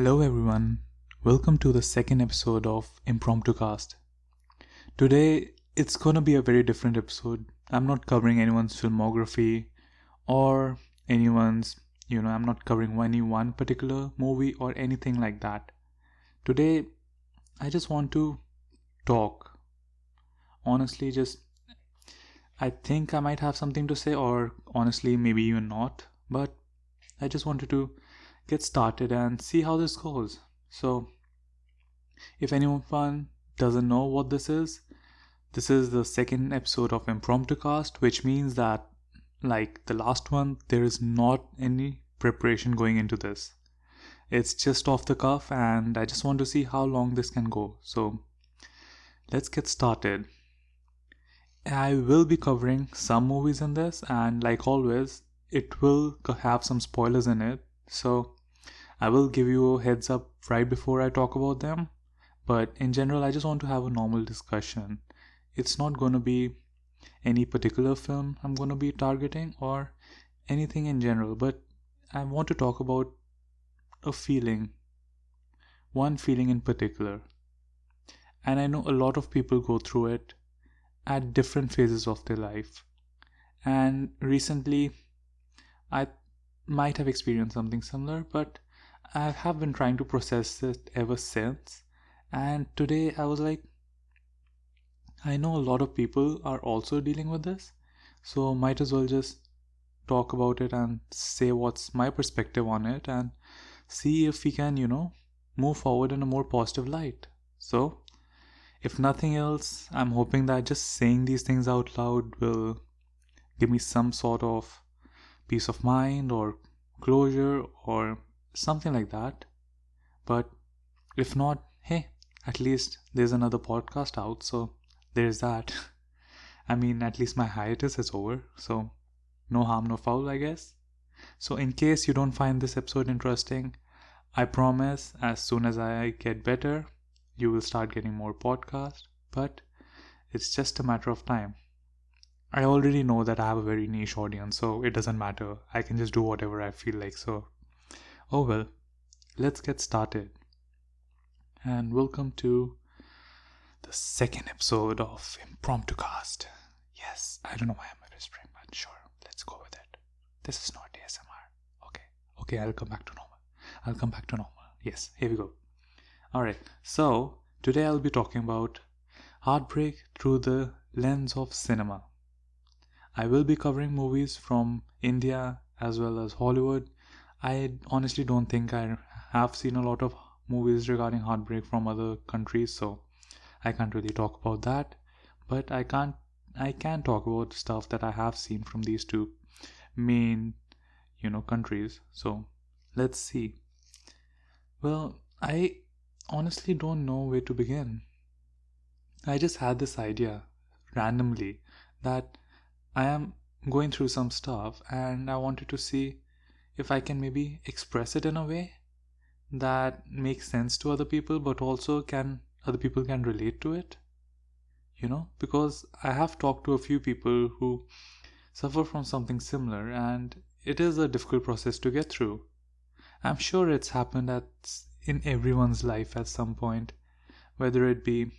Hello everyone, welcome to the second episode of Impromptu Cast. Today it's gonna be a very different episode. I'm not covering anyone's filmography or I'm not covering any one particular movie or anything like that. Today I just want to talk. Honestly, I think I might have something to say, or honestly, maybe even not, but I just wanted to get started and see how this goes. So, if anyone doesn't know what this is the second episode of Impromptu Cast, which means that, like the last one, there is not any preparation going into this. It's just off the cuff, and I just want to see how long this can go. So, let's get started. I will be covering some movies in this, and like always, it will have some spoilers in it. So, I will give you a heads up right before I talk about them. But in general, I just want to have a normal discussion. It's not going to be any particular film I'm going to be targeting or anything in general, but I want to talk about a feeling, one feeling in particular. And I know a lot of people go through it at different phases of their life. And recently, I might have experienced something similar, but I have been trying to process it ever since. And today I was like, I know a lot of people are also dealing with this, so might as well just talk about it and say what's my perspective on it and see if we can, move forward in a more positive light. So, if nothing else, I'm hoping that just saying these things out loud will give me some sort of peace of mind or closure or something like that. But if not, hey, at least there's another podcast out, so there's that. I mean, at least my hiatus is over, so no harm, no foul, I guess. So in case you don't find this episode interesting, I promise as soon as I get better, you will start getting more podcasts, but it's just a matter of time. I already know that I have a very niche audience, so it doesn't matter. I can just do whatever I feel like, so oh well, let's get started. And welcome to the second episode of Impromptu Cast. Yes, I don't know why I'm whispering, but sure, let's go with it. This is not ASMR. Okay, I'll come back to normal. Yes, here we go. Alright, so today I'll be talking about Heartbreak through the lens of cinema. I will be covering movies from India as well as Hollywood. I honestly don't think I have seen a lot of movies regarding heartbreak from other countries, so I can't really talk about that. But I can talk about stuff that I have seen from these two main, countries. So let's see. Well, I honestly don't know where to begin. I just had this idea randomly that I am going through some stuff and I wanted to see if I can maybe express it in a way that makes sense to other people, but also other people can relate to it. Because I have talked to a few people who suffer from something similar, and it is a difficult process to get through. I'm sure it's happened in everyone's life at some point, whether it be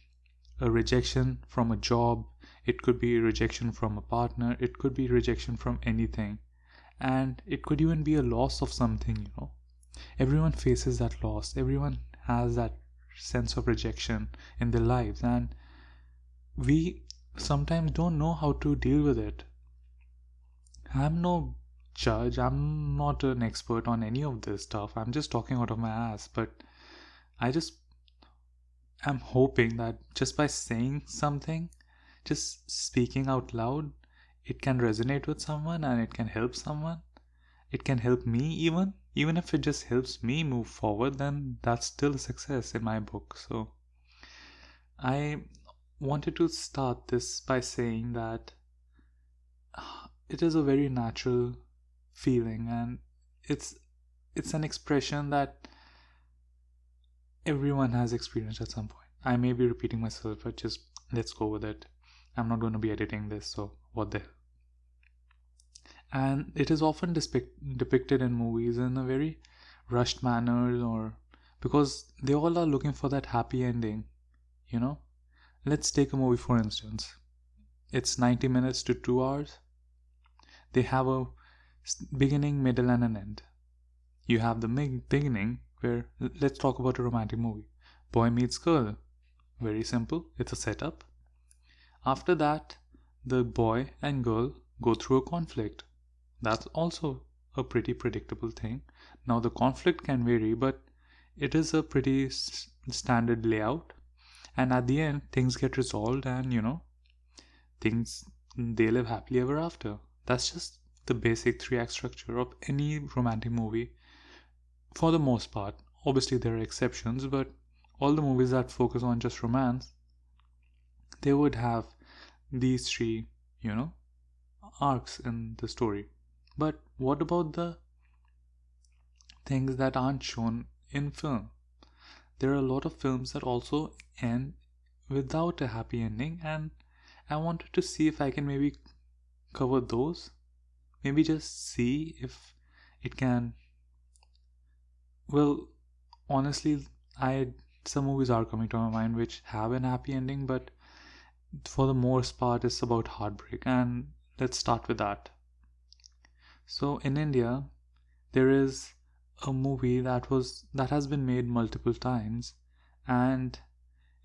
a rejection from a job, it could be rejection from a partner, it could be rejection from anything, and it could even be a loss of something. Everyone faces that loss, everyone has that sense of rejection in their lives, and we sometimes don't know how to deal with it. I'm no judge, I'm not an expert on any of this stuff, I'm just talking out of my ass, but I just am hoping that just by saying something, just speaking out loud, it can resonate with someone and it can help someone. It can help me even if it just helps me move forward, then that's still a success in my book. So I wanted to start this by saying that it is a very natural feeling, and it's an expression that everyone has experienced at some point. I may be repeating myself, but just let's go with it. I'm not going to be editing this, so what the hell. And it is often depicted in movies in a very rushed manner, or because they all are looking for that happy ending, you know. Let's take a movie for instance. It's 90 minutes to 2 hours. They have a beginning, middle, and an end. You have the beginning where, let's talk about a romantic movie. Boy meets girl. Very simple. It's a setup. After that, the boy and girl go through a conflict. That's also a pretty predictable thing. Now the conflict can vary, but it is a pretty standard layout. And at the end, things get resolved, and they live happily ever after. That's just the basic 3 act structure of any romantic movie for the most part. Obviously there are exceptions, but all the movies that focus on just romance, they would have these 3 arcs in the story. But what about the things that aren't shown in film? There are a lot of films that also end without a happy ending, and I wanted to see if I can maybe cover those. Maybe just see if it can. Well, honestly, some movies are coming to my mind which have an happy ending, but for the most part it's about heartbreak, and let's start with that. So in India, there is a movie that has been made multiple times, and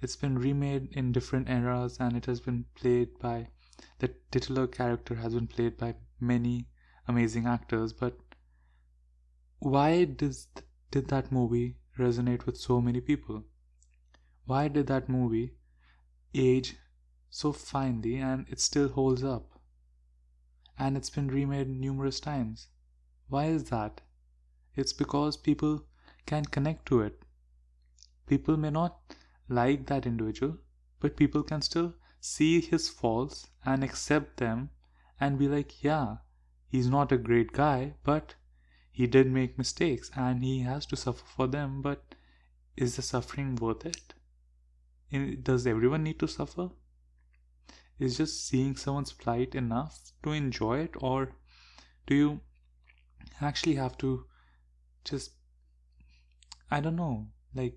it's been remade in different eras, and it has been played by the titular character has been played by many amazing actors. But why did that movie resonate with so many people? Why did that movie age so finely and it still holds up? And it's been remade numerous times. Why is that? It's because people can connect to it. People may not like that individual, but people can still see his faults and accept them and be like, yeah, he's not a great guy, but he did make mistakes and he has to suffer for them. But is the suffering worth it? Does everyone need to suffer? Is just seeing someone's plight enough to enjoy it, or do you actually have to just, I don't know, like,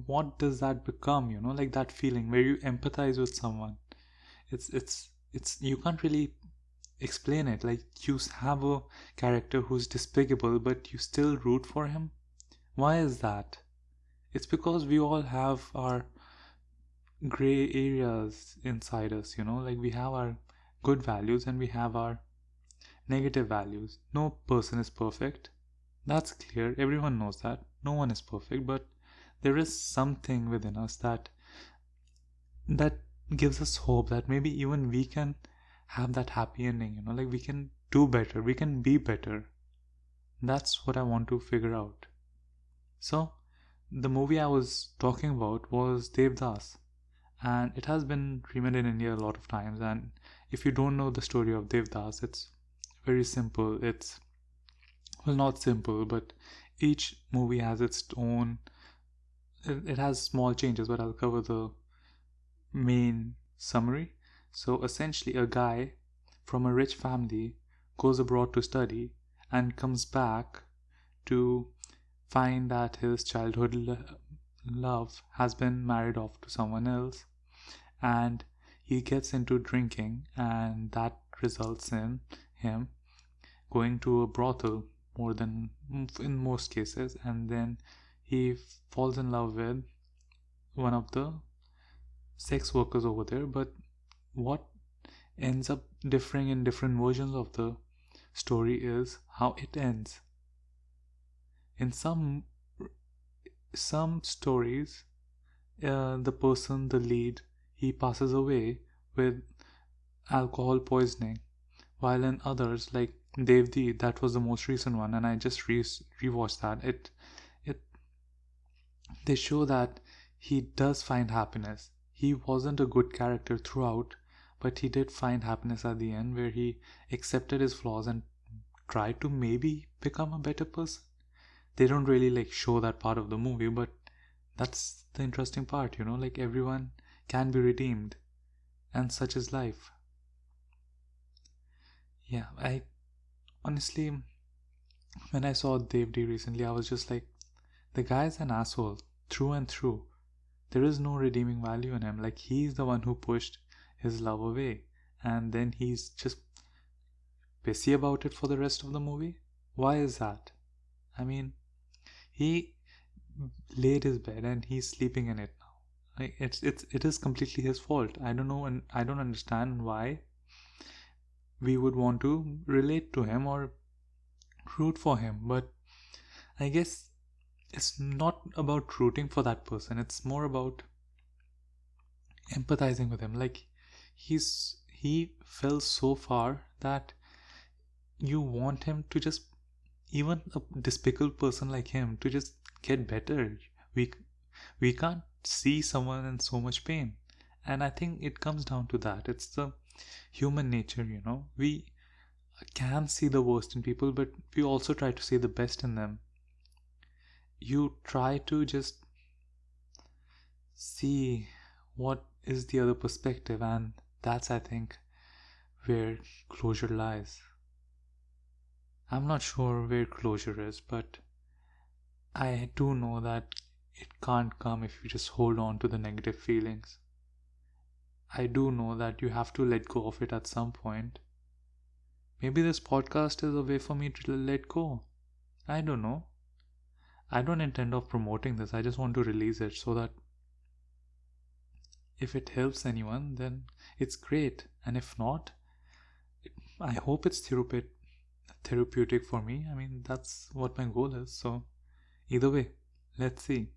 what does that become? Like that feeling where you empathize with someone. It's you can't really explain it. Like, you have a character who's despicable, but you still root for him. Why is that? It's because we all have our gray areas inside us, like we have our good values and we have our negative values. No person is perfect. That's clear. Everyone knows that. No one is perfect, but there is something within us that gives us hope that maybe even we can have that happy ending, like we can do better, we can be better. That's what I want to figure out. So the movie I was talking about was Devdas, and it has been remade in India a lot of times. And if you don't know the story of Devdas, it's very simple. It's, well, not simple, but each movie has its own, it has small changes, but I'll cover the main summary. So essentially, a guy from a rich family goes abroad to study and comes back to find that his childhood love has been married off to someone else, and he gets into drinking, and that results in him going to a brothel more than in most cases, and then he falls in love with one of the sex workers over there. But what ends up differing in different versions of the story is how it ends. In some stories, the lead, he passes away with alcohol poisoning, while in others, like Devdi, that was the most recent one, and I just rewatched that. They show that he does find happiness. He wasn't a good character throughout, but he did find happiness at the end, where he accepted his flaws and tried to maybe become a better person. They don't really show that part of the movie, but that's the interesting part, like everyone can be redeemed, and such is life. Yeah, I honestly, when I saw Devdi recently, I was just like, The guy's an asshole through and through. There is no redeeming value in him. Like, he's the one who pushed his love away, and then he's just pissy about it for the rest of the movie. Why is that? I mean, he laid his bed and he's sleeping in it now. Like, it is completely his fault. I don't know, and I don't understand why we would want to relate to him or root for him. But I guess it's not about rooting for that person. It's more about empathizing with him. Like, he fell so far that you want him to just, even a despicable person like him, to just get better. We can't see someone in so much pain, and I think it comes down to that. It's the human nature, we can see the worst in people, but we also try to see the best in them. You try to just see what is the other perspective, and that's, I think, where closure lies. I'm not sure where closure is, but I do know that it can't come if you just hold on to the negative feelings. I do know that you have to let go of it at some point. Maybe this podcast is a way for me to let go. I don't know. I don't intend of promoting this. I just want to release it so that if it helps anyone, then it's great. And if not, I hope it's therapeutic for me. I mean, that's what my goal is. So either way, let's see.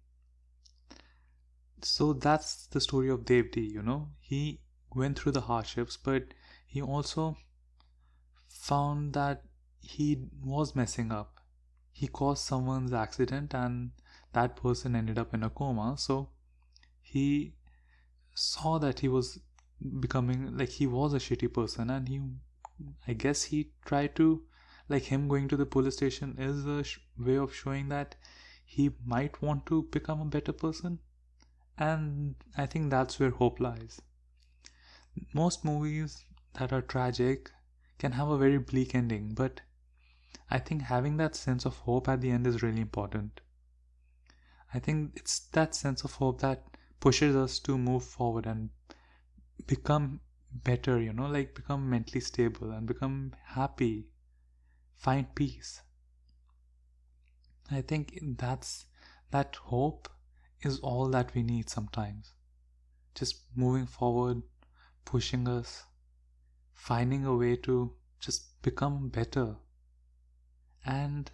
So that's the story of Devdi, He went through the hardships, but he also found that he was messing up. He caused someone's accident and that person ended up in a coma. So he saw that he was becoming, like, he was a shitty person, and I guess he tried to, like, him going to the police station is a way of showing that he might want to become a better person. And I think that's where hope lies. Most movies that are tragic can have a very bleak ending, but I think having that sense of hope at the end is really important. I think it's that sense of hope that pushes us to move forward and become better, like become mentally stable and become happy, find peace. I think that hope is all that we need sometimes. Just moving forward, pushing us, finding a way to just become better. And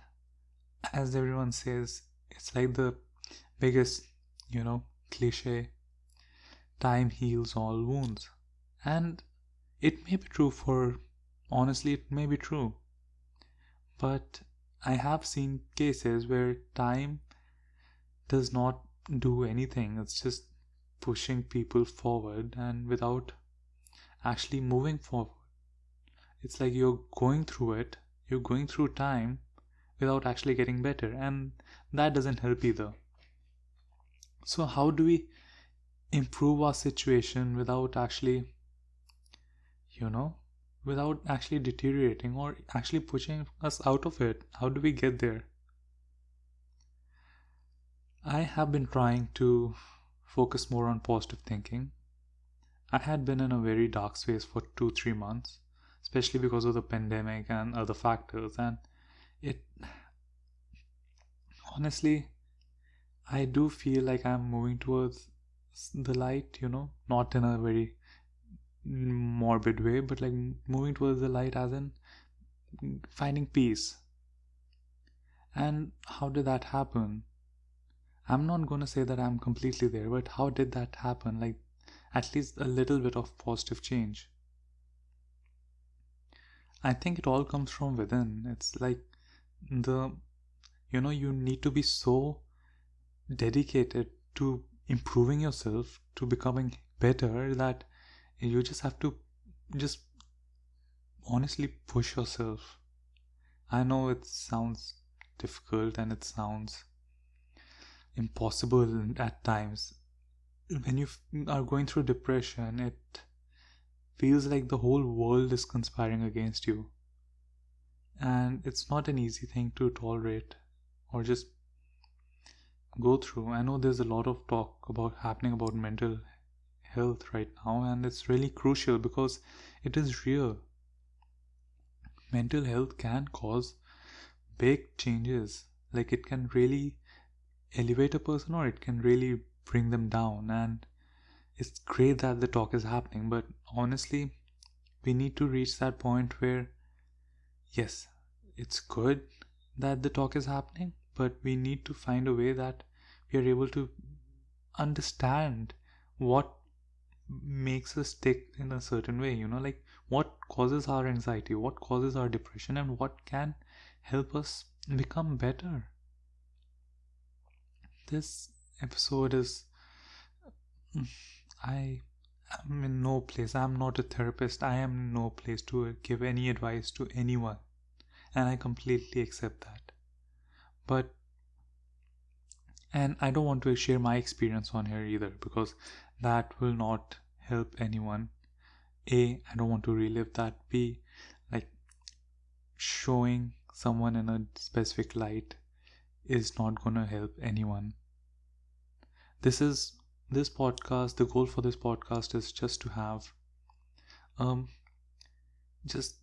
as everyone says, it's like the biggest, cliche, time heals all wounds. And it may be true honestly, it may be true. But I have seen cases where time does not do anything. It's just pushing people forward and without actually moving forward. It's like you're going through time without actually getting better, and that doesn't help either. So how do we improve our situation without actually deteriorating or actually pushing us out of it? How do we get there? I have been trying to focus more on positive thinking. I had been in a very dark space for 2-3 months, especially because of the pandemic and other factors, and it honestly, I do feel like I'm moving towards the light, not in a very morbid way, but like moving towards the light as in finding peace. And how did that happen? I'm not going to say that I'm completely there, but how did that happen? Like, at least a little bit of positive change. I think it all comes from within. It's like you need to be so dedicated to improving yourself, to becoming better, that you just have to just honestly push yourself. I know it sounds difficult and it sounds impossible at times. When you are going through depression, it feels like the whole world is conspiring against you, and it's not an easy thing to tolerate or just go through. I know there's a lot of talk about happening about mental health right now, and it's really crucial because it is real. Mental health can cause big changes. Like, it can really elevate a person or it can really bring them down. And it's great that the talk is happening, but honestly, we need to reach that point where, yes, it's good that the talk is happening, but we need to find a way that we are able to understand what makes us tick in a certain way, like what causes our anxiety, what causes our depression, and what can help us become better. This episode is, I am in no place. I'm not a therapist. I am in no place to give any advice to anyone, and I completely accept that. But, and I don't want to share my experience on here either, because that will not help anyone. I don't want to relive that. B, like, showing someone in a specific light is not gonna help anyone. This podcast, the goal for this podcast is just to have just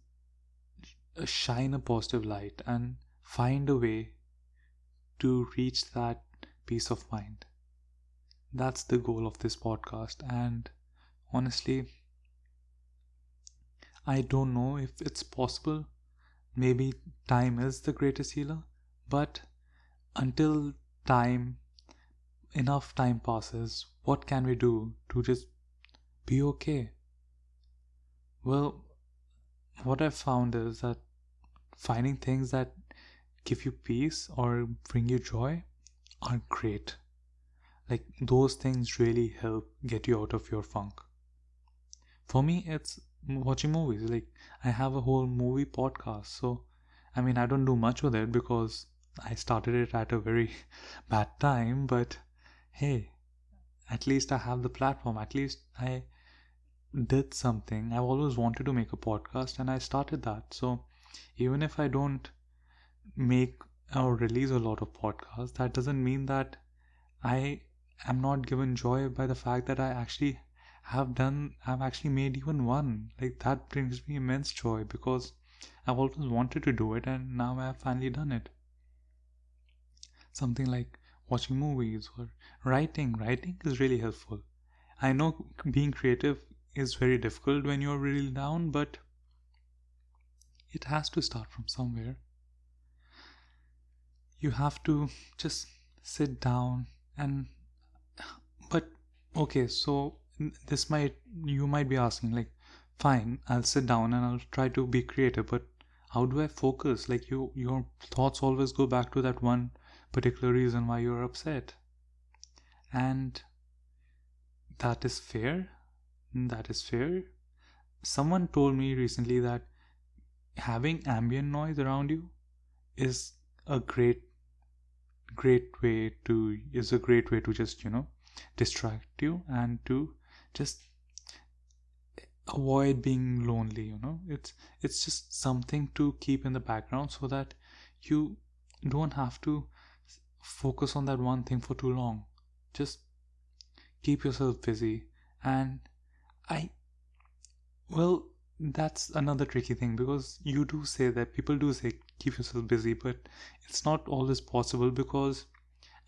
shine a positive light and find a way to reach that peace of mind. That's the goal of this podcast. And honestly, I don't know if it's possible. Maybe time is the greatest healer, but until enough time passes, what can we do to just be okay? Well, what I've found is that finding things that give you peace or bring you joy are great. Like, those things really help get you out of your funk. For me, it's watching movies. Like, I have a whole movie podcast, so I mean, I don't do much with it because I started it at a very bad time, but hey, at least I have the platform. At least I did something. I've always wanted to make a podcast and I started that. So even if I don't make or release a lot of podcasts, that doesn't mean that I am not given joy by the fact that I've actually made even one. Like, that brings me immense joy because I've always wanted to do it and now I've finally done it. Something like watching movies or writing. Writing is really helpful. I know being creative is very difficult when you're really down, but it has to start from somewhere. You have to just sit down and, but okay, so you might be asking, like, fine, I'll sit down and I'll try to be creative, but how do I focus? Like, your thoughts always go back to that one particular reason why you're upset. And that is fair. That is fair. Someone told me recently that having ambient noise around you is a great way to just, distract you and to just avoid being lonely. It's just something to keep in the background so that you don't have to focus on that one thing for too long. Just keep yourself busy. And that's another tricky thing, because people do say keep yourself busy, but it's not always possible, because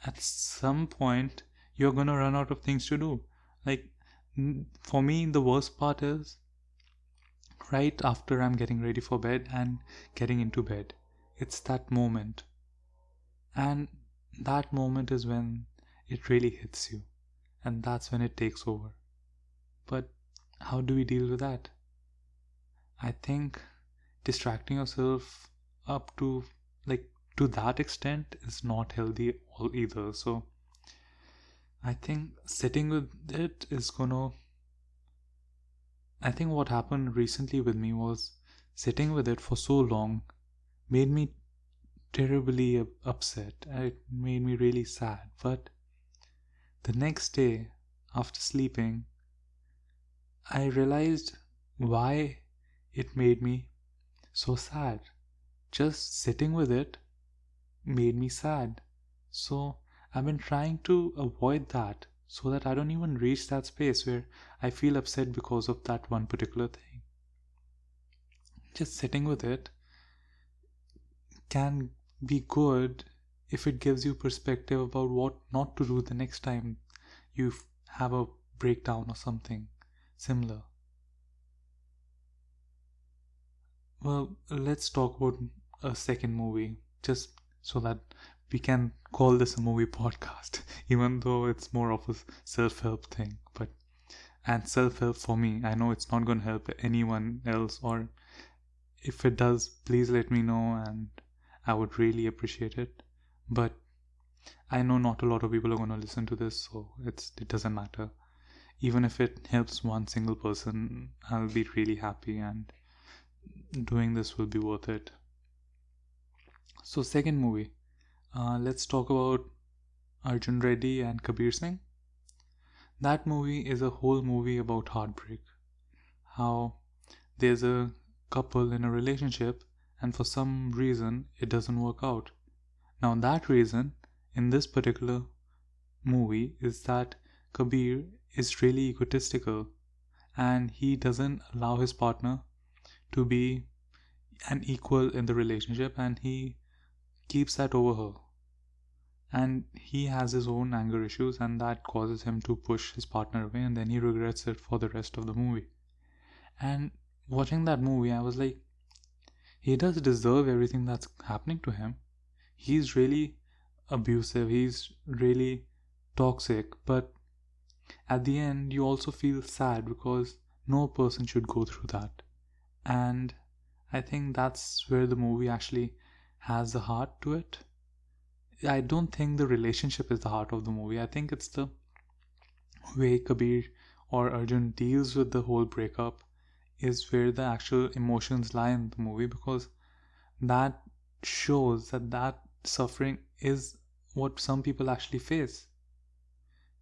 at some point you're gonna run out of things to do. Like, for me, the worst part is right after I'm getting ready for bed and getting into bed. It's that moment. And that moment is when it really hits you. And that's when it takes over. But how do we deal with that? I think distracting yourself up to that extent is not healthy either. So I think sitting with it is I think what happened recently with me was sitting with it for so long made me terribly upset. It made me really sad. But the next day, after sleeping, I realized why it made me so sad. Just sitting with it made me sad. So I've been trying to avoid that so that I don't even reach that space where I feel upset because of that one particular thing. Just sitting with it can be good if it gives you perspective about what not to do the next time you have a breakdown or something similar. Well, let's talk about a second movie just so that we can call this a movie podcast, even though it's more of a self-help thing. But and self-help for me, I know it's not going to help anyone else, or if it does, please let me know and I would really appreciate it. But I know not a lot of people are going to listen to this, so it doesn't matter. Even if it helps one single person, I'll be really happy, and doing this will be worth it. So second movie, let's talk about Arjun Reddy and Kabir Singh. That movie is a whole movie about heartbreak. How there's a couple in a relationship and for some reason it doesn't work out. Now that reason in this particular movie is that Kabir is really egotistical and he doesn't allow his partner to be an equal in the relationship, and he keeps that over her. And he has his own anger issues, and that causes him to push his partner away, and then he regrets it for the rest of the movie. And watching that movie, I was like, he does deserve everything that's happening to him. He's really abusive, he's really toxic, but at the end, you also feel sad because no person should go through that. And I think that's where the movie actually has the heart to it. I don't think the relationship is the heart of the movie. I think it's the way Kabir or Arjun deals with the whole breakup is where the actual emotions lie in the movie, because that shows that suffering is what some people actually face.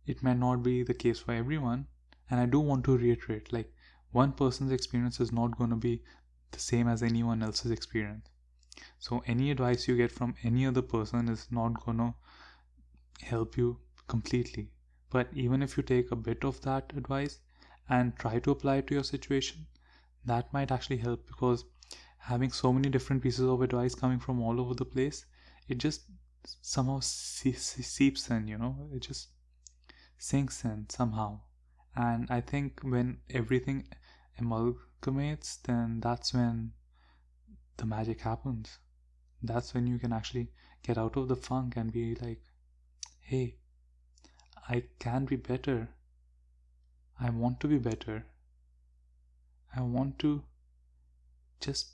It might not be the case for everyone, and I do want to reiterate, like, one person's experience is not going to be the same as anyone else's experience. So any advice you get from any other person is not going to help you completely. But even if you take a bit of that advice and try to apply it to your situation, that might actually help, because having so many different pieces of advice coming from all over the place, it just somehow seeps in, it just sinks in somehow. And I think when everything amalgamates, then that's when the magic happens. That's when you can actually get out of the funk and be like, hey, I can be better. I want to be better. I want to just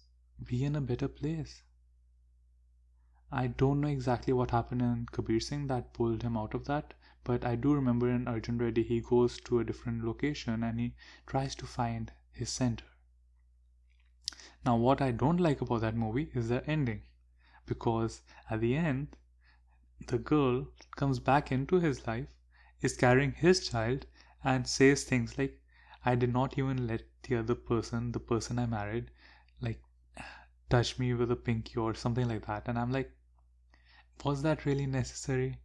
be in a better place. I don't know exactly what happened in Kabir Singh that pulled him out of that, but I do remember in Arjun Reddy he goes to a different location and he tries to find his center. Now what I don't like about that movie is the ending, because at the end the girl comes back into his life, is carrying his child, and says things like, I did not even let the other person, the person I married, like, touch me with a pinky or something like that. And I'm like, was that really necessary?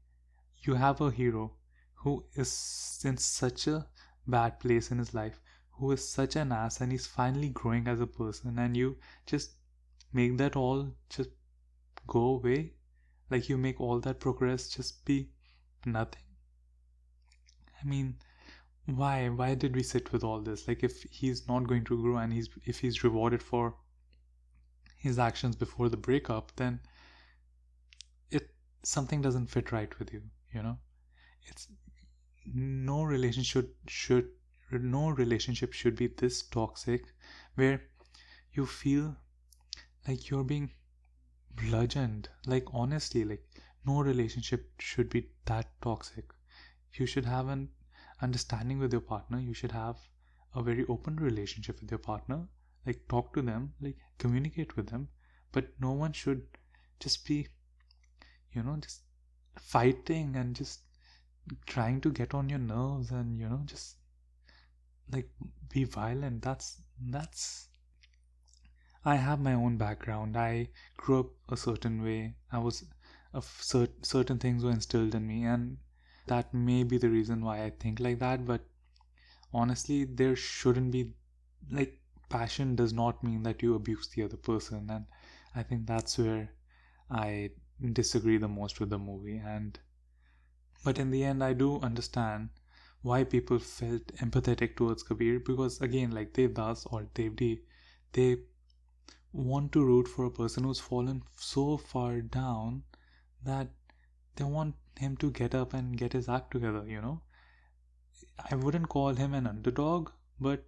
You have a hero who is in such a bad place in his life, who is such an ass, and he's finally growing as a person, and you just make that all just go away. Like, you make all that progress just be nothing. I mean, why did we sit with all this? Like, if he's not going to grow and if he's rewarded for his actions before the breakup, then something doesn't fit right with you. It's no relationship should be this toxic, where you feel like you're being bludgeoned. Like, honestly, like, no relationship should be that toxic. You should have an understanding with your partner. You should have a very open relationship with your partner. Like, talk to them, like, communicate with them, but no one should just be just fighting and just trying to get on your nerves and just like be violent. That's I have my own background. I grew up a certain way. I was certain things were instilled in me, and that may be the reason why I think like that. But honestly, there shouldn't be, like, passion does not mean that you abuse the other person, and I think that's where I disagree the most with the movie. And but in the end, I do understand why people felt empathetic towards Kabir, because again, like Devdas or Devdi, they want to root for a person who's fallen so far down that they want him to get up and get his act together. I wouldn't call him an underdog, but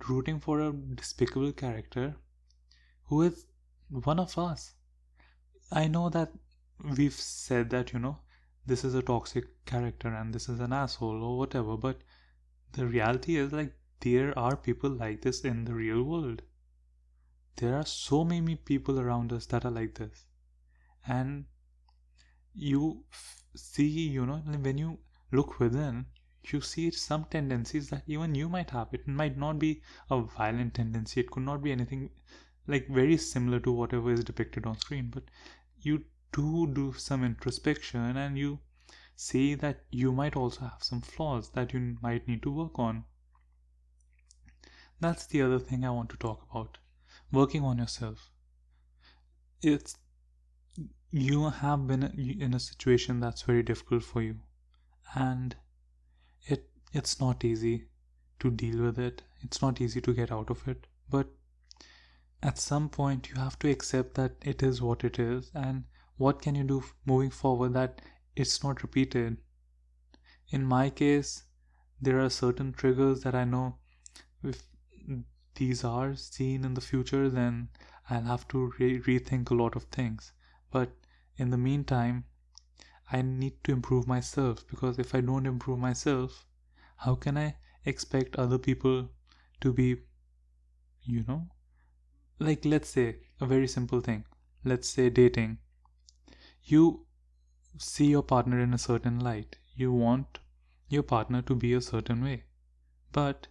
rooting for a despicable character who is one of us. I know that we've said that, this is a toxic character and this is an asshole or whatever, but the reality is, like, there are people like this in the real world. There are so many people around us that are like this. And you see, when you look within, you see some tendencies that even you might have. It might not be a violent tendency, it could not be anything like very similar to whatever is depicted on screen, but you do some introspection and you see that you might also have some flaws that you might need to work on. That's the other thing I want to talk about. Working on yourself. It's You have been in a situation that's very difficult for you, and it's not easy to deal with it. It's not easy to get out of it, but at some point you have to accept that it is what it is, and what can you do moving forward that it's not repeated. In my case, there are certain triggers that I know if these are seen in the future, then I'll have to rethink a lot of things. But in the meantime, I need to improve myself, because if I don't improve myself, how can I expect other people to be, like, let's say a very simple thing. Let's say dating. You see your partner in a certain light. You want your partner to be a certain way. But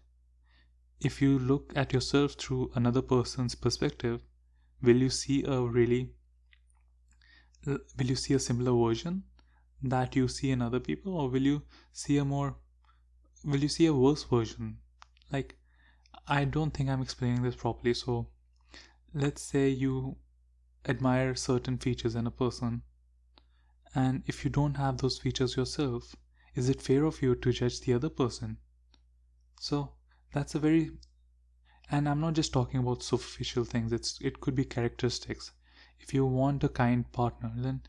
if you look at yourself through another person's perspective, will you see a similar version that you see in other people, or will you see a worse version? Like, I don't think I'm explaining this properly. So let's say you admire certain features in a person, and if you don't have those features yourself, is it fair of you to judge the other person? So that's a very, and I'm not just talking about superficial things. It could be characteristics. If you want a kind partner, then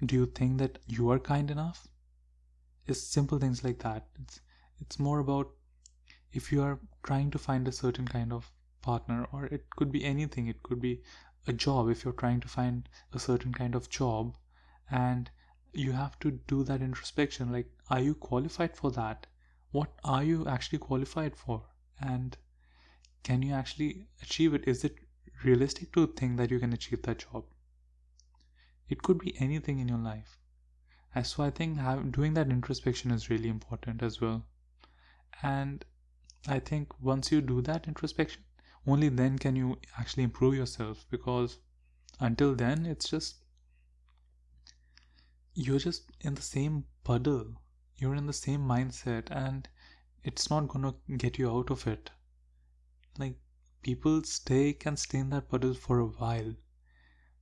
do you think that you are kind enough? It's simple things like that. It's more about, if you are trying to find a certain kind of partner, or it could be anything. It could be a job. If you're trying to find a certain kind of job, and you have to do that introspection, like, are you qualified for that? What are you actually qualified for? And can you actually achieve it? Is it realistic to think that you can achieve that job? It could be anything in your life. And so I think doing that introspection is really important as well. And I think once you do that introspection, only then can you actually improve yourself, because until then, you're just in the same puddle. You're in the same mindset, and it's not gonna get you out of it. Like, people can stay in that puddle for a while,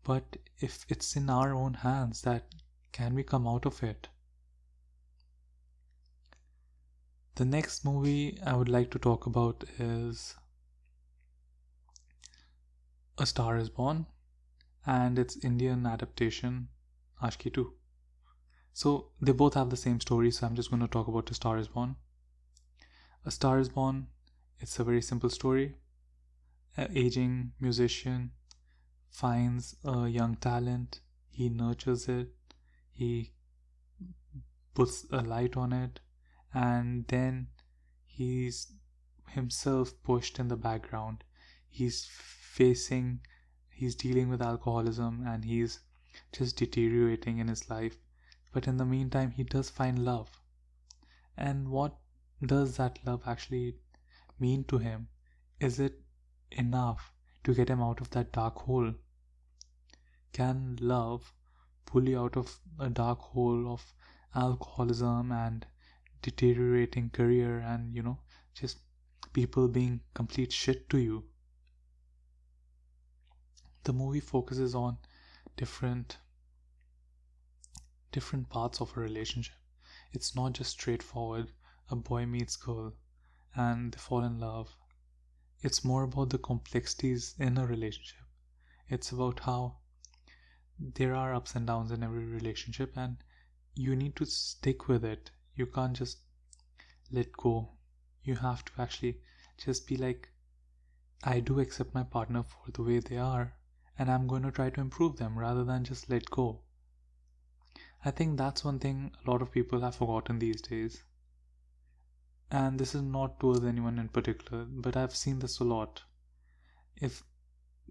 but if it's in our own hands, that can we come out of it? The next movie I would like to talk about is A Star Is Born, and its Indian adaptation, IC02. So they both have the same story, so I'm just going to talk about A Star Is Born. A Star Is Born, it's a very simple story. An aging musician finds a young talent, he nurtures it, he puts a light on it, and then he's himself pushed in the background. He's dealing with alcoholism, and he's just deteriorating in his life. But in the meantime, he does find love. And what does that love actually mean to him? Is it enough to get him out of that dark hole? can love pull you out of a dark hole of alcoholism and deteriorating career and just people being complete shit to you. The movie focuses on different parts of a relationship. It's not just straightforward, a boy meets girl and they fall in love. It's more about the complexities in a relationship. It's about how there are ups and downs in every relationship and you need to stick with it. You can't just let go. You have to actually just be like, I do accept my partner for the way they are and I'm going to try to improve them rather than just let go. I think that's one thing a lot of people have forgotten these days. And this is not towards anyone in particular, but I've seen this a lot. If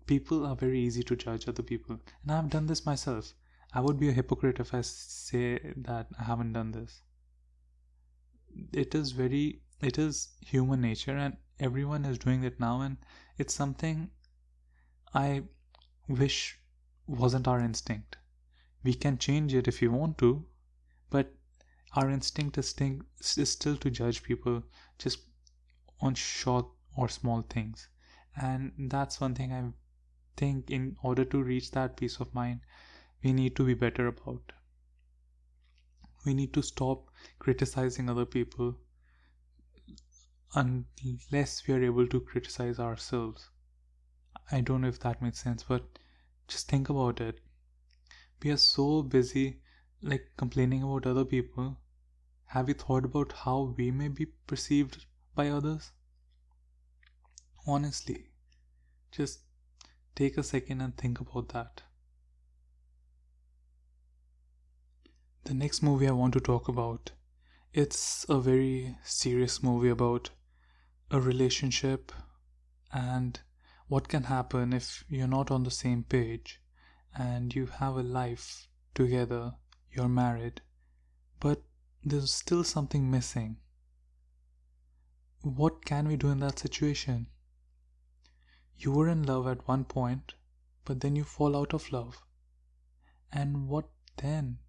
people are very easy to judge other people, and I've done this myself. I would be a hypocrite if I say that I haven't done this. It is human nature and everyone is doing it now, and it's something I wish wasn't our instinct. We can change it if you want to, but our instinct is still to judge people just on short or small things. And that's one thing I think in order to reach that peace of mind, we need to be better about. We need to stop criticizing other people unless we are able to criticize ourselves. I don't know if that makes sense, but just think about it. We are so busy complaining about other people. Have you thought about how we may be perceived by others? Honestly, just take a second and think about that. The next movie I want to talk about, it's a very serious movie about a relationship and what can happen if you're not on the same page and you have a life together, you're married, but there's still something missing. What can we do in that situation? You were in love at one point, but then you fall out of love. And what then?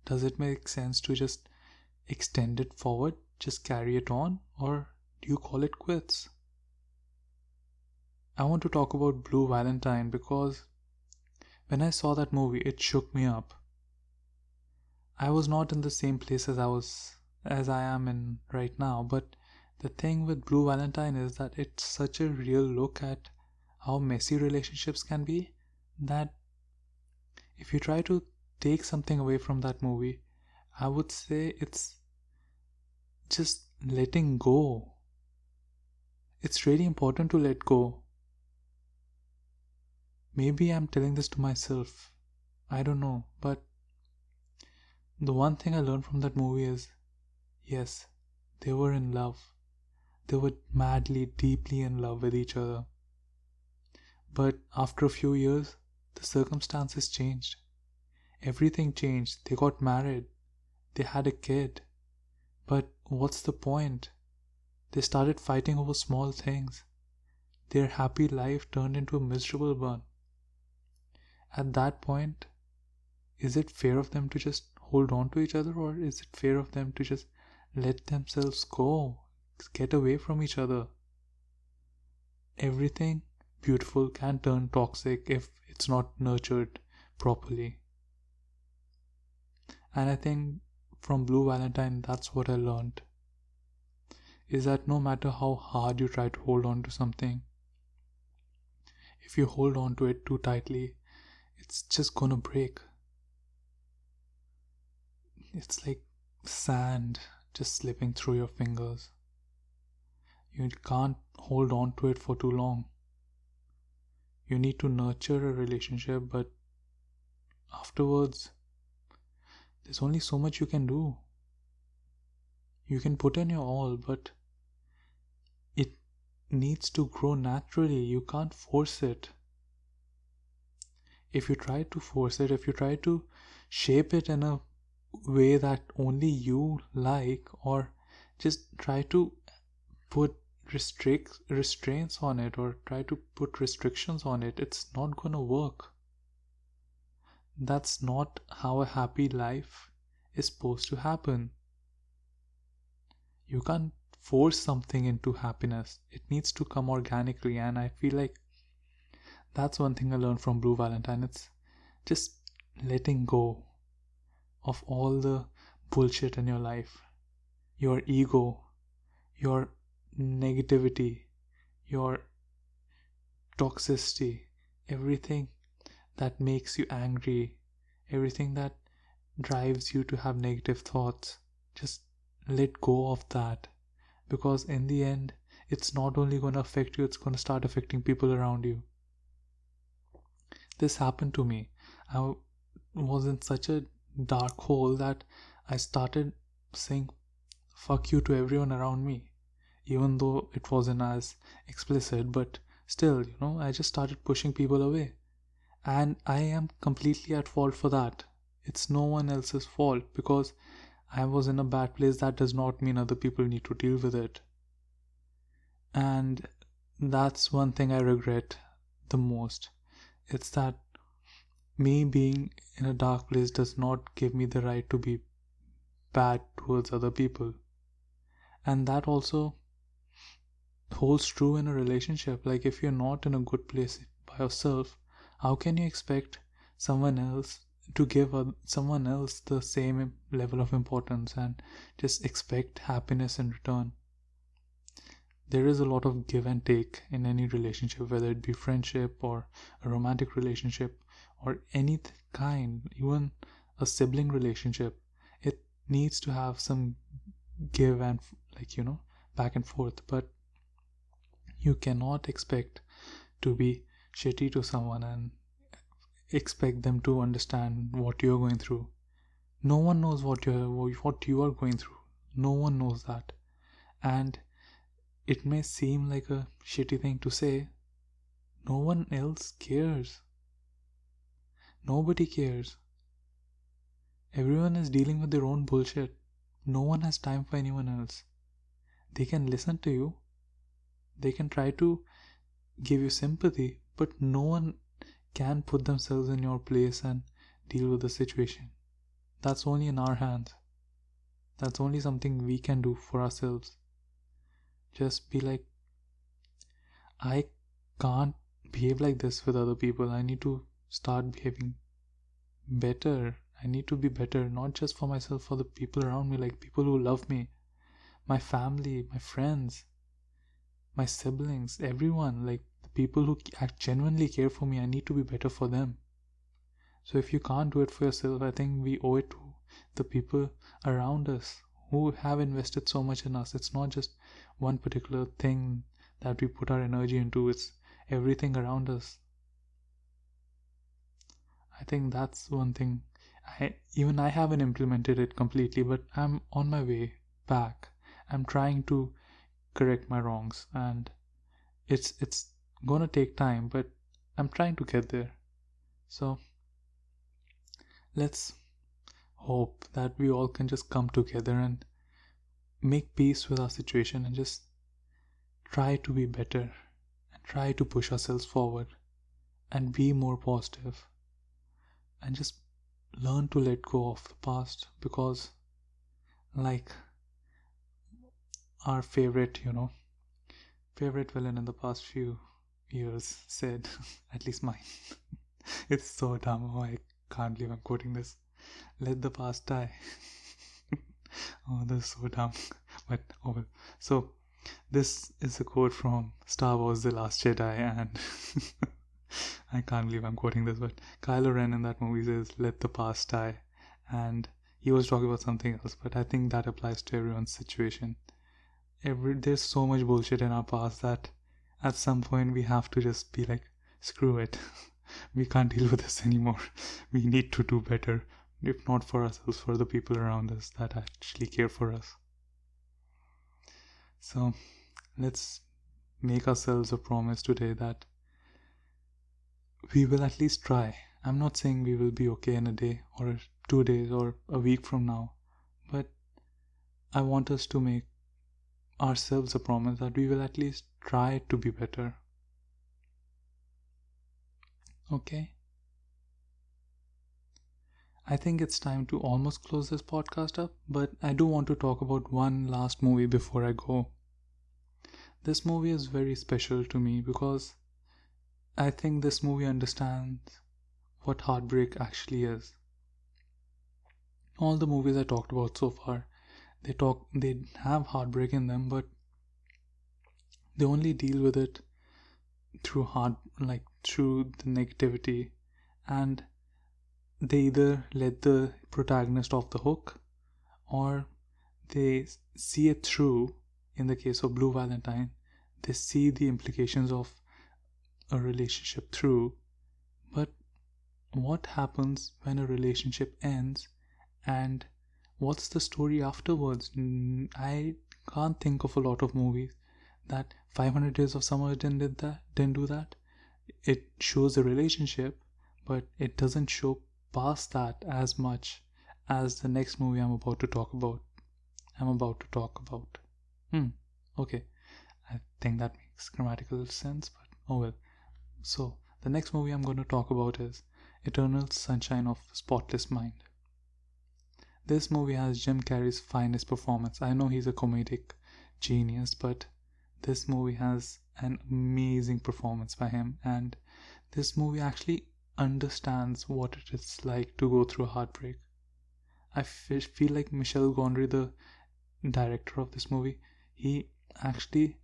Does it make sense to just extend it forward, just carry it on, or do you call it quits? I want to talk about Blue Valentine because when I saw that movie, it shook me up. I was not in the same place as I am in right now, but the thing with Blue Valentine is that it's such a real look at how messy relationships can be, that if you try to take something away from that movie, I would say it's just letting go. It's really important to let go. Maybe I'm telling this to myself. I don't know, but the one thing I learned from that movie is, yes, they were in love. They were madly, deeply in love with each other. But after a few years, the circumstances changed. Everything changed. They got married. They had a kid. But what's the point? They started fighting over small things. Their happy life turned into a miserable one. At that point, is it fair of them to just hold on to each other, or is it fair of them to just let themselves go, get away from each other? Everything beautiful can turn toxic if it's not nurtured properly. And I think from Blue Valentine, that's what I learned. Is that no matter how hard you try to hold on to something, if you hold on to it too tightly, it's just gonna break. It's like sand just slipping through your fingers. You can't hold on to it for too long. You need to nurture a relationship, but afterwards, there's only so much you can do. You can put in your all, but it needs to grow naturally. You can't force it. If you try to force it, if you try to shape it in a way that only you like, or just try to put restraints on it, or try to put restrictions on it, it's not gonna work. That's not how a happy life is supposed to happen. You can't force something into happiness. It needs to come organically, and I feel like that's one thing I learned from Blue Valentine. It's just letting go of all the bullshit in your life, your ego, your negativity, your toxicity, everything that makes you angry, everything that drives you to have negative thoughts. Just let go of that, because in the end, it's not only going to affect you, it's going to start affecting people around you. This happened to me. I was in such a dark hole that I started saying fuck you to everyone around me, even though it wasn't as explicit, but still, I just started pushing people away. And I am completely at fault for that. It's no one else's fault, because I was in a bad place. That does not mean other people need to deal with it. And that's one thing I regret the most. It's that me being in a dark place does not give me the right to be bad towards other people. And that also holds true in a relationship. Like, if you're not in a good place by yourself, how can you expect someone else to give someone else the same level of importance and just expect happiness in return? There is a lot of give and take in any relationship, whether it be friendship or a romantic relationship or any kind, even a sibling relationship. It needs to have some give and back and forth, but you cannot expect to be shitty to someone and expect them to understand what you're going through. No one knows what you are going through. No one knows that. And it may seem like a shitty thing to say. No one else cares. Nobody cares. Everyone is dealing with their own bullshit. No one has time for anyone else. They can listen to you. They can try to give you sympathy, but no one can put themselves in your place and deal with the situation. That's only in our hands. That's only something we can do for ourselves. Just be like, I can't behave like this with other people. I need to start behaving better. I need to be better, not just for myself, for the people around me, like people who love me, my family, my friends, my siblings, everyone, like the people who genuinely care for me. I need to be better for them. So if you can't do it for yourself, I think we owe it to the people around us who have invested so much in us. It's not just one particular thing that we put our energy into, it's everything around us. I think that's one thing. I haven't implemented it completely, but I'm on my way back. I'm trying to correct my wrongs, and it's gonna take time, but I'm trying to get there. So let's hope that we all can just come together and make peace with our situation and just try to be better and try to push ourselves forward and be more positive and just learn to let go of the past, because like our favorite villain in the past few years said, at least mine. It's so dumb. Oh, I can't believe I'm quoting this. Let the past die. Oh, that's so dumb. But oh well. So this is a quote from Star Wars: The Last Jedi, and I can't believe I'm quoting this, but Kylo Ren in that movie says, "Let the past die," and he was talking about something else, but I think that applies to everyone's situation. There's so much bullshit in our past that at some point we have to just be like, screw it. We can't deal with this anymore. We need to do better, if not for ourselves, for the people around us that actually care for us. So let's make ourselves a promise today that we will at least try. I'm not saying we will be okay in a day or 2 days or a week from now, but I want us to make ourselves a promise that we will at least try to be better. Okay? I think it's time to almost close this podcast up, but I do want to talk about one last movie before I go. This movie is very special to me because I think this movie understands what heartbreak actually is. All the movies I talked about so far, they have heartbreak in them, but they only deal with it through through the negativity, and they either let the protagonist off the hook or they see it through. In the case of Blue Valentine, they see the implications of a relationship through. But what happens when a relationship ends, and what's the story afterwards? I can't think of a lot of movies that 500 Days of Summer didn't do that. It shows a relationship, but it doesn't show past that as much as the next movie I'm about to talk about. Okay, I think that makes grammatical sense, but oh well. So the next movie I'm going to talk about is Eternal Sunshine of Spotless Mind. This movie has Jim Carrey's finest performance. I know he's a comedic genius, but this movie has an amazing performance by him, and this movie actually understands what it is like to go through heartbreak. I feel like Michel Gondry, the director of this movie, he actually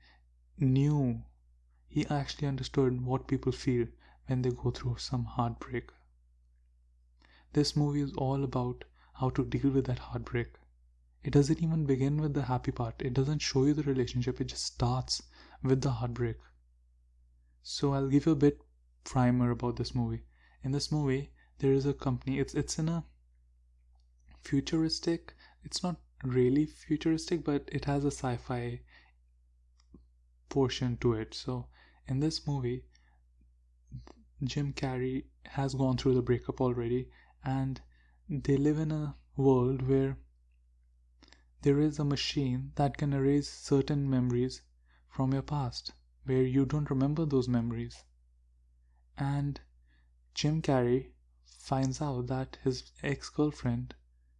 understood what people feel when they go through some heartbreak. This movie is all about how to deal with that heartbreak. It doesn't even begin with the happy part. It doesn't show you the relationship. It just starts with the heartbreak. So I'll give you a bit primer about this movie. In this movie, there is a company. It's in a futuristic. It's not really futuristic, but it has a sci-fi portion to it. So in this movie, Jim Carrey has gone through the breakup already, and they live in a world where there is a machine that can erase certain memories from your past, where you don't remember those memories. And Jim Carrey finds out that his ex-girlfriend,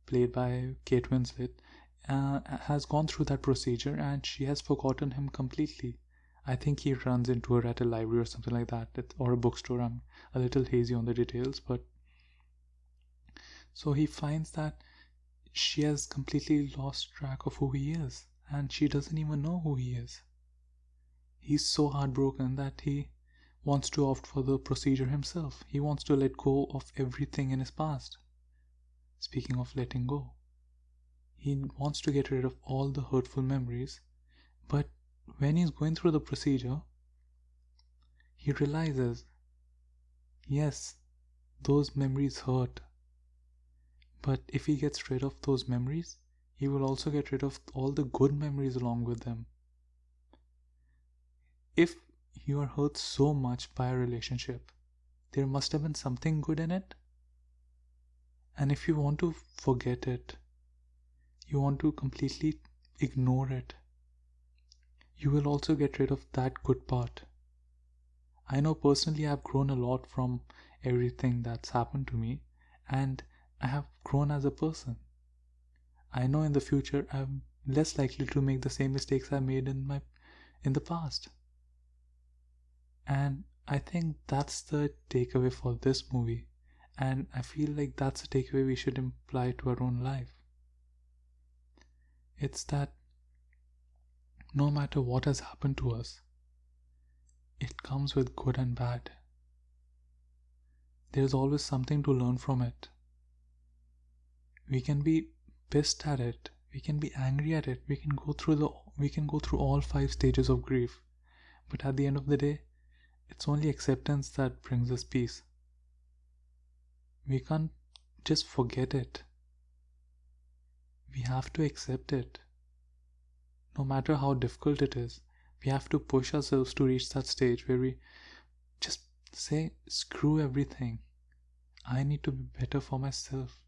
played by Kate Winslet, has gone through that procedure and she has forgotten him completely. I think he runs into her at a library or something like that, or a bookstore. I'm a little hazy on the details, but so he finds that she has completely lost track of who he is, and she doesn't even know who he is. He's so heartbroken that he wants to opt for the procedure himself. He wants to let go of everything in his past. Speaking of letting go, he wants to get rid of all the hurtful memories, but when he's going through the procedure, he realizes, yes, those memories hurt. But if he gets rid of those memories, he will also get rid of all the good memories along with them. If you are hurt so much by a relationship, there must have been something good in it. And if you want to forget it, you want to completely ignore it, you will also get rid of that good part. I know personally I've grown a lot from everything that's happened to me, and I have grown as a person. I know in the future I'm less likely to make the same mistakes I made in the past. And I think that's the takeaway for this movie, and I feel like that's a takeaway we should apply to our own life. It's that no matter what has happened to us, it comes with good and bad. There's always something to learn from it. We can be pissed at it, we can be angry at it, we can go through all 5 stages of grief, but at the end of the day, it's only acceptance that brings us peace. We can't just forget it. We have to accept it. No matter how difficult it is, we have to push ourselves to reach that stage where we just say, screw everything. I need to be better for myself.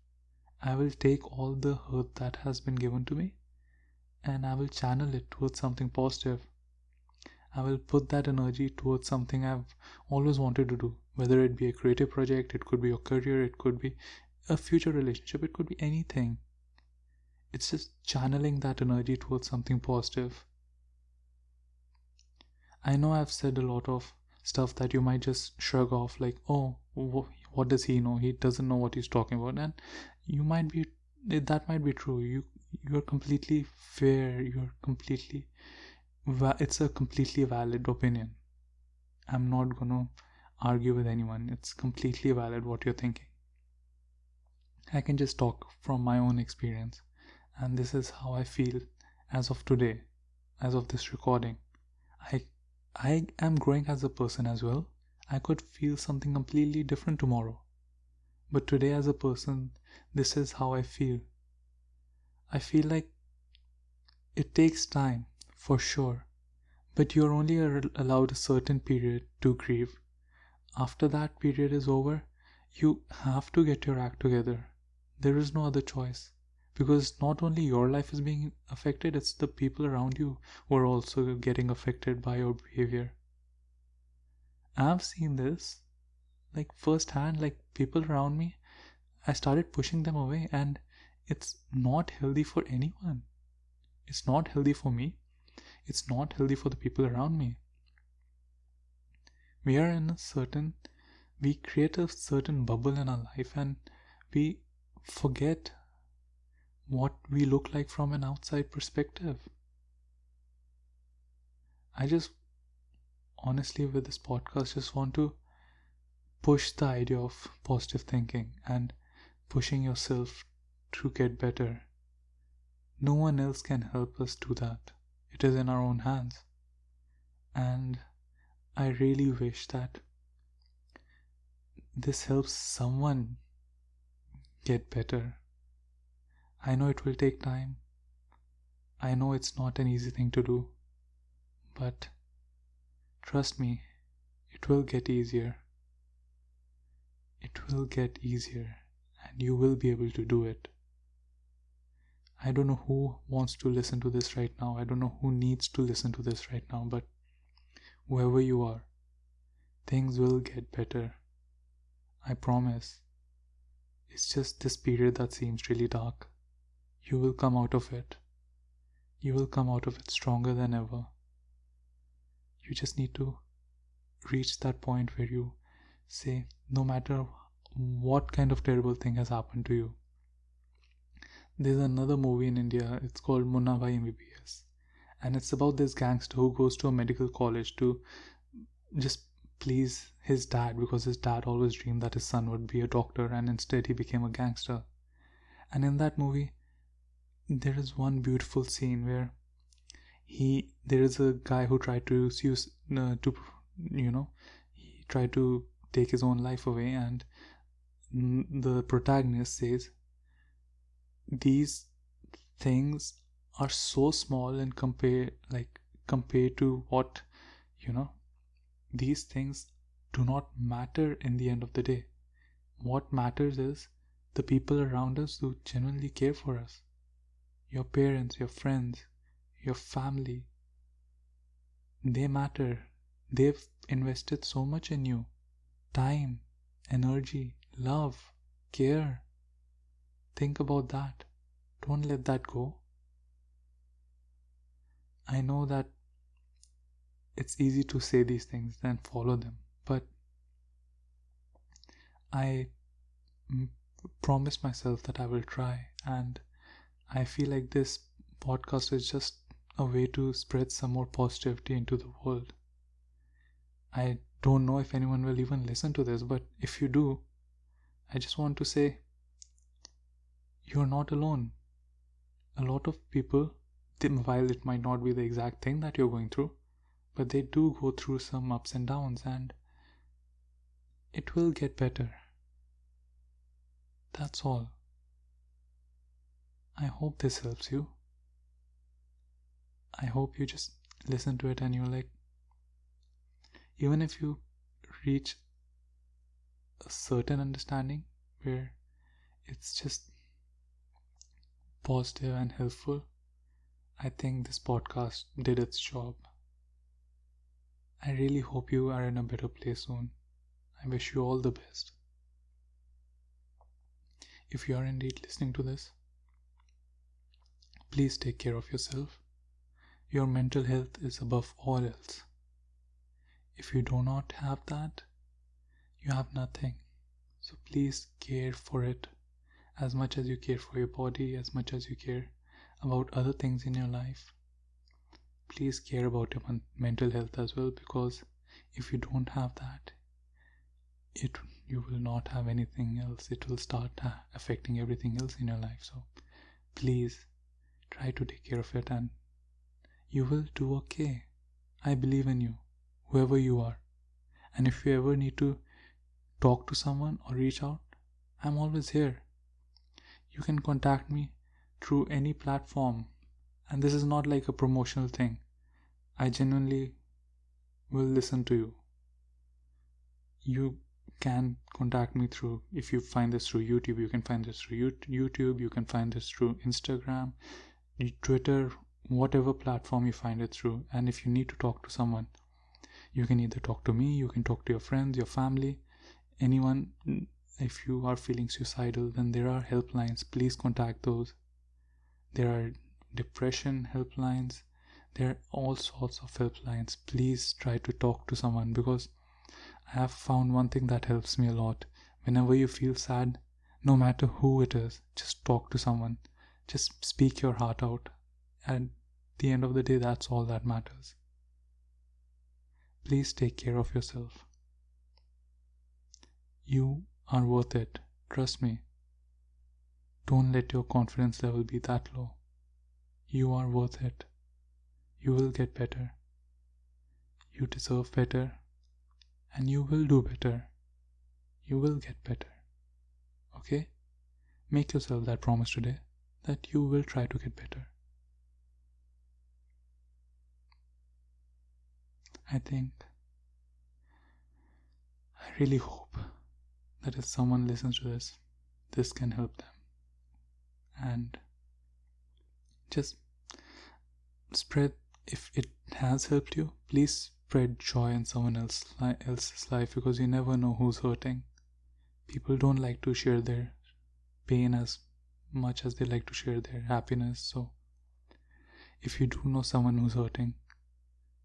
I will take all the hurt that has been given to me and I will channel it towards something positive. I will put that energy towards something I've always wanted to do, whether it be a creative project, it could be your career, it could be a future relationship, it could be anything. It's just channeling that energy towards something positive. I know I've said a lot of stuff that you might just shrug off, like, oh, what does he know? He doesn't know what he's talking about. And you might be, that might be true. You're completely fair. It's a completely valid opinion. I'm not gonna argue with anyone. It's completely valid what you're thinking. I can just talk from my own experience. And this is how I feel as of today, as of this recording. I am growing as a person as well. I could feel something completely different tomorrow. But today, as a person, this is how I feel. I feel like it takes time, for sure. But you're only allowed a certain period to grieve. After that period is over, you have to get your act together. There is no other choice. Because not only your life is being affected, it's the people around you who are also getting affected by your behavior. I've seen this, like firsthand, like people around me, I started pushing them away, and it's not healthy for anyone. It's not healthy for me. It's not healthy for the people around me. We create a certain bubble in our life, and we forget what we look like from an outside perspective. I just honestly, with this podcast, just want to push the idea of positive thinking and pushing yourself to get better. No one else can help us do that. It is in our own hands. And I really wish that this helps someone get better. I know it will take time. I know it's not an easy thing to do. But trust me, it will get easier. It will get easier, and you will be able to do it. I don't know who wants to listen to this right now. I don't know who needs to listen to this right now, but whoever you are, things will get better. I promise. It's just this period that seems really dark. You will come out of it. You will come out of it stronger than ever. You just need to reach that point where you say, no matter what kind of terrible thing has happened to you. There's another movie in India, it's called Munna Bhai MBBS, and it's about this gangster who goes to a medical college to just please his dad, because his dad always dreamed that his son would be a doctor, and instead he became a gangster. And in that movie, there is one beautiful scene where there is a guy who tried to he tried to take his own life away, and the protagonist says, these things are so small and compared to what, these things do not matter in the end of the day. What matters is the people around us who genuinely care for us. Your parents, your friends, your family. They matter. They've invested so much in you. Time, energy, love, care. Think about that. Don't let that go. I know that it's easy to say these things and follow them, but I promise myself that I will try, and I feel like this podcast is just a way to spread some more positivity into the world. I don't know if anyone will even listen to this, but if you do, I just want to say, you're not alone. A lot of people, while it might not be the exact thing that you're going through, but they do go through some ups and downs, and it will get better. That's all. I hope this helps you. I hope you just listen to it and you're like, even if you reach a certain understanding where it's just positive and helpful, I think this podcast did its job. I really hope you are in a better place soon. I wish you all the best. if you are indeed listening to this, please take care of yourself. Your mental health is above all else. If you do not have that, you have nothing. So please care for it as much as you care for your body, as much as you care about other things in your life. Please care about your mental health as well, because if you don't have that, you will not have anything else. It will start affecting everything else in your life. So please try to take care of it, and you will do okay. I believe in you, whoever you are. And if you ever need to talk to someone or reach out, I'm always here. You can contact me through any platform, and this is not like a promotional thing. I genuinely will listen to you. You can contact me through, if you find this through YouTube, you can find this through YouTube, you can find this through Instagram, Twitter, whatever platform you find it through. And if you need to talk to someone, you can either talk to me, you can talk to your friends, your family, anyone. If you are feeling suicidal, then there are helplines. Please contact those. There are depression helplines. There are all sorts of helplines. Please try to talk to someone, because I have found one thing that helps me a lot. Whenever you feel sad, no matter who it is, just talk to someone. Just speak your heart out. At the end of the day, that's all that matters. Please take care of yourself. You are worth it. Trust me. Don't let your confidence level be that low. You are worth it. You will get better. You deserve better. And you will do better. You will get better. Okay? Make yourself that promise today, that you will try to get better. I really hope that if someone listens to this can help them. And just spread, if it has helped you, please spread joy in someone else's life, because you never know who's hurting. People don't like to share their pain as much as they like to share their happiness. So if you do know someone who's hurting,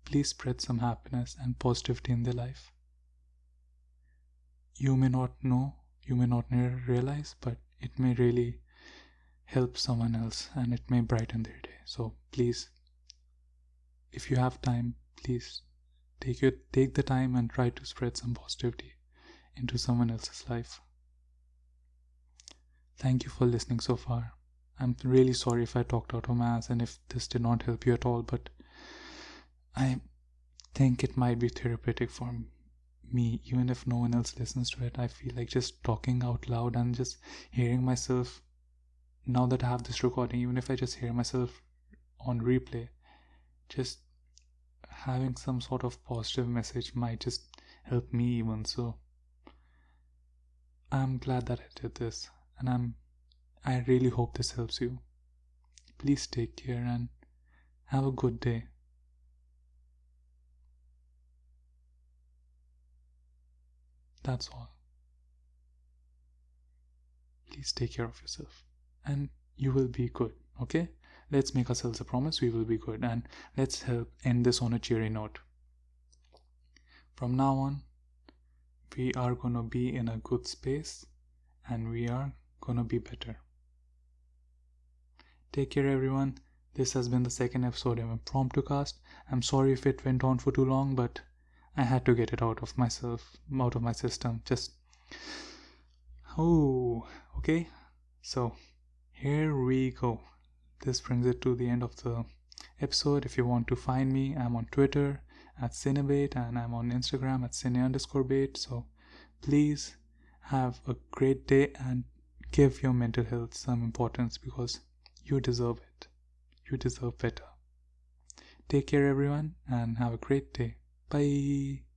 please spread some happiness and positivity in their life. You may not know, you may not realize, but it may really help someone else, and it may brighten their day. So please, if you have time, please take the time and try to spread some positivity into someone else's life. Thank you for listening so far. I'm really sorry if I talked out of my ass and if this did not help you at all, but I think it might be therapeutic for me. Even if no one else listens to it, I feel like just talking out loud and just hearing myself. Now that I have this recording, even if I just hear myself on replay, just having some sort of positive message might just help me even. So I'm glad that I did this, and I really hope this helps you. Please take care and have a good day. That's all. Please take care of yourself, and you will be good, okay? Let's make ourselves a promise, we will be good, and let's help end this on a cheery note. From now on, we are gonna be in a good space, and we are gonna be better. Take care, everyone. This has been the second episode of Impromptu Cast. I'm sorry if it went on for too long, but I had to get it out of my system. Okay. So here we go. This brings it to the end of the episode. If you want to find me, I'm on Twitter at Cinebait, and I'm on Instagram at Cine_bait. So please have a great day and give your mental health some importance, because you deserve it. You deserve better. Take care, everyone, and have a great day. Bye.